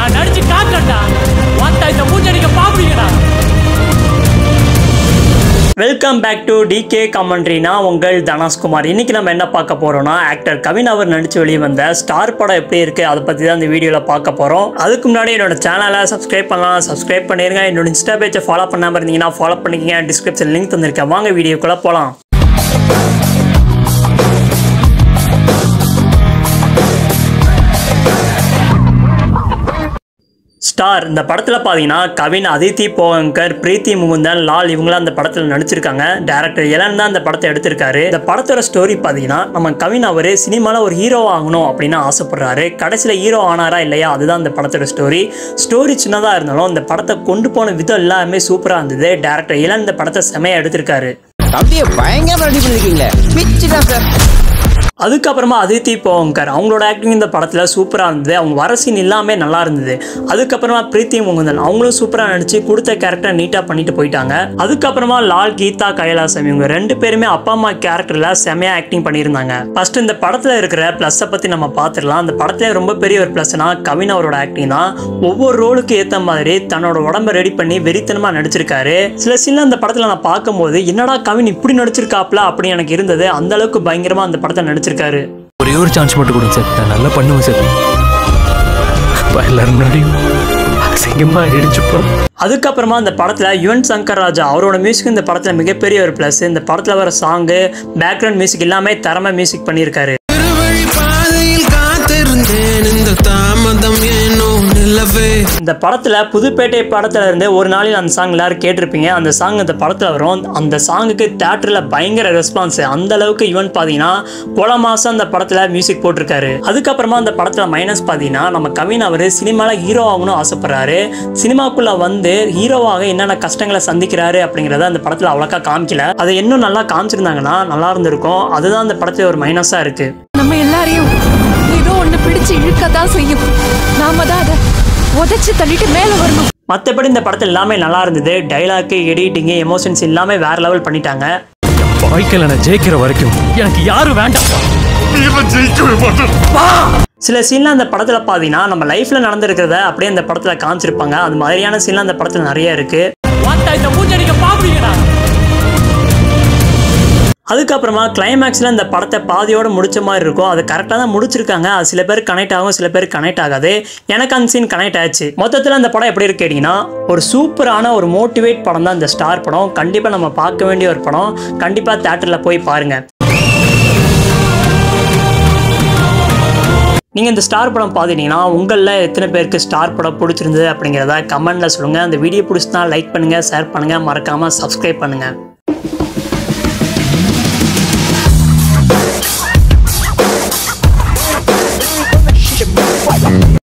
நான் நடிச்சு காட்டேன்டா. வாத்தா இந்த மூஞ்சடிக்க பாப்பீங்கடா. Welcome back to DK commentary. நான் உங்கள் தனஸ்குமார். இன்னைக்கு நம்ம என்ன பார்க்க போறோம்னா, ஆக்டர் கவின் அவர் நடிச்சு வெளியே வந்த ஸ்டார் படம் எப்படி இருக்கு அதை பத்தி தான் இந்த வீடியோல பார்க்க போறோம். அதுக்கு முன்னாடி என்னோட சேனலை சப்ஸ்கிரைப் பண்ணலாம், சப்ஸ்கிரைப் பண்ணிருங்க. என்னோட இன்ஸ்டா பேஜை ஃபாலோ பண்ணாம இருந்தீங்கன்னா ஃபாலோ பண்ணிக்கங்க. டிஸ்கிரிப்ஷன் லிங்க் தந்திருக்கேன். வாங்க வீடியோக்குள்ள போலாம். ஸ்டார் இந்த படத்தில் பார்த்தீங்கன்னா கவின், அதித்தி போகங்கர், பிரீத்தி முகுந்தன், லால் இவங்களாம் அந்த படத்தில் நடிச்சிருக்காங்க. டேரக்டர் எலன் தான் இந்த படத்தை எடுத்திருக்காரு. இந்த படத்தோட ஸ்டோரி பார்த்தீங்கன்னா, நம்ம கவின் அவர் சினிமாவில் ஒரு ஹீரோ ஆகணும் அப்படின்னு ஆசைப்படுறாரு. கடைசியில் ஹீரோ ஆனாரா இல்லையா, அதுதான் இந்த படத்தோட ஸ்டோரி சின்னதாக இருந்தாலும் இந்த படத்தை கொண்டு போன விதம் எல்லாமே சூப்பராக இருந்தது. டேரக்டர் எலன் இந்த படத்தை செமையாக எடுத்திருக்காரு. அதுக்கப்புறமா அதித்தி போகங்கர் அவங்களோட ஆக்டிங் இந்த படத்தில் சூப்பராக இருந்தது. அவங்க வர சீன் எல்லாமே நல்லா இருந்தது. அதுக்கப்புறமா பிரீத்தி முகுந்தன் அவங்களும் சூப்பராக நடிச்சு கொடுத்த கேரக்டர் நீட்டாக பண்ணிட்டு போயிட்டாங்க. அதுக்கப்புறமா லால், கீதா, கைலாசம் இவங்க ரெண்டு பேருமே அப்பா அம்மா கேரக்டர்ல செமையா ஆக்டிங் பண்ணியிருந்தாங்க. ஃபர்ஸ்ட் இந்த படத்தில் இருக்கிற பிளஸை பற்றி நம்ம பார்த்துடலாம். அந்த படத்துல ரொம்ப பெரிய ஒரு பிளஸ்னா கவின் அவரோட ஆக்டிங் தான். ஒவ்வொரு ரோலுக்கு ஏற்ற மாதிரி தன்னோட உடம்பை ரெடி பண்ணி வெறித்தனமா நடிச்சிருக்காரு. சில சீன்ல அந்த படத்தில் நான் பார்க்கும்போது என்னடா கவின் இப்படி நடிச்சிருக்காப்ல அப்படின்னு எனக்கு இருந்தது. அந்த அளவுக்கு பயங்கரமா அந்த படத்தை நடிச்சிருக்காரு. ஒரே ஒரு சான்ஸ் மட்டும் கொடுங்க சார், நான் நல்லா பண்ணுவேன் சார். எல்லாரும் முன்னாடியும் அசிங்கமா ஆயிடுச்சுப்பா. அதுக்கப்புறமா இந்த படத்துல யுவன் சங்கர் ராஜா அவரோட மியூசிக் இந்த படத்துல மிகப்பெரிய ஒரு பிளஸ். இந்த படத்துல வர சாங்கு, பேக்ரவுண்ட் மியூசிக் எல்லாமே தரமா மியூசிக் பண்ணியிருக்காரு. இந்த படத்துல புதுப்பேட்டை படத்துல இருந்து ஒரு நாளில் அந்த சாங் எல்லாரும் கேட்டிருப்பீங்க. அந்த சாங் இந்த படத்துல வரும். அந்த சாங்குக்கு தியேட்டர்ல பயங்கர ரெஸ்பான்ஸ். அந்த அளவுக்கு ஈவன் பாத்தீங்கன்னா போன மாசம் அந்த படத்துல மியூசிக் போட்டிருக்காரு. அதுக்கப்புறமா அந்த படத்துல மைனஸ் பாத்தீங்கன்னா, நம்ம கவின் அவரு சினிமால ஹீரோ ஆகணும் ஆசைப்படுறாரு. சினிமாக்குள்ள வந்து ஹீரோவாக என்னென்ன கஷ்டங்களை சந்திக்கிறாரு அப்படிங்கறத அந்த படத்துல அவ்வளோக்கா காமிக்கல. அதை இன்னும் நல்லா காமிச்சிருந்தாங்கன்னா நல்லா இருந்திருக்கும். அதுதான் அந்த படத்துல ஒரு மைனஸா இருக்கு. நம்ம எல்லாரையும் ஏதோ ஒண்ணு பிடிச்சு இழுக்கதான் செய்யும். நாம தான் அதை உதைச்சு தள்ளிட்டு மேல வரணும். மற்றபடி இந்த படத்தில் எல்லாமே நல்லா இருந்தது. டைலாக், எடிட்டிங், எமோஷன்ஸ் எல்லாமே வேற லெவல் பண்ணிட்டாங்க. வாழ்க்கையில நான் ஜெயிக்கிற வரைக்கும் எனக்கு யாரும் வேண்டாம். சில சீன்லாம் அந்த படத்துல பாத்தீங்கன்னா நம்ம லைஃப்ல நடந்திருக்கிறத அப்படியே அந்த படத்துல காமிச்சிருப்பாங்க. அது மாதிரியான சீன்லாம் அந்த படத்துல நிறைய இருக்கு. அதுக்கப்புறமா கிளைமேக்ஸில் இந்த படத்தை பாதியோடு முடிச்ச மாதிரி இருக்கும். அது கரெக்டாக தான் முடிச்சிருக்காங்க. அது சில பேர் கனெக்ட் ஆகும், சில பேர் கனெக்ட் ஆகாது. எனக்கு அந்த சீன் கனெக்ட் ஆச்சு. மொத்தத்தில் அந்த படம் எப்படி இருக்கு கேட்டிங்கன்னா, ஒரு சூப்பரான ஒரு மோட்டிவேட் படம் தான் இந்த ஸ்டார் படம். கண்டிப்பாக நம்ம பார்க்க வேண்டிய ஒரு படம். கண்டிப்பாக தியேட்டரில் போய் பாருங்கள். நீங்கள் இந்த ஸ்டார் படம் பார்த்துட்டீங்கன்னா உங்களில் எத்தனை பேருக்கு ஸ்டார் படம் பிடிச்சிருந்தது அப்படிங்கிறத கமெண்ட்டில் சொல்லுங்கள். அந்த வீடியோ பிடிச்சினா லைக் பண்ணுங்கள், ஷேர் பண்ணுங்கள், மறக்காமல் சப்ஸ்கிரைப் பண்ணுங்கள்.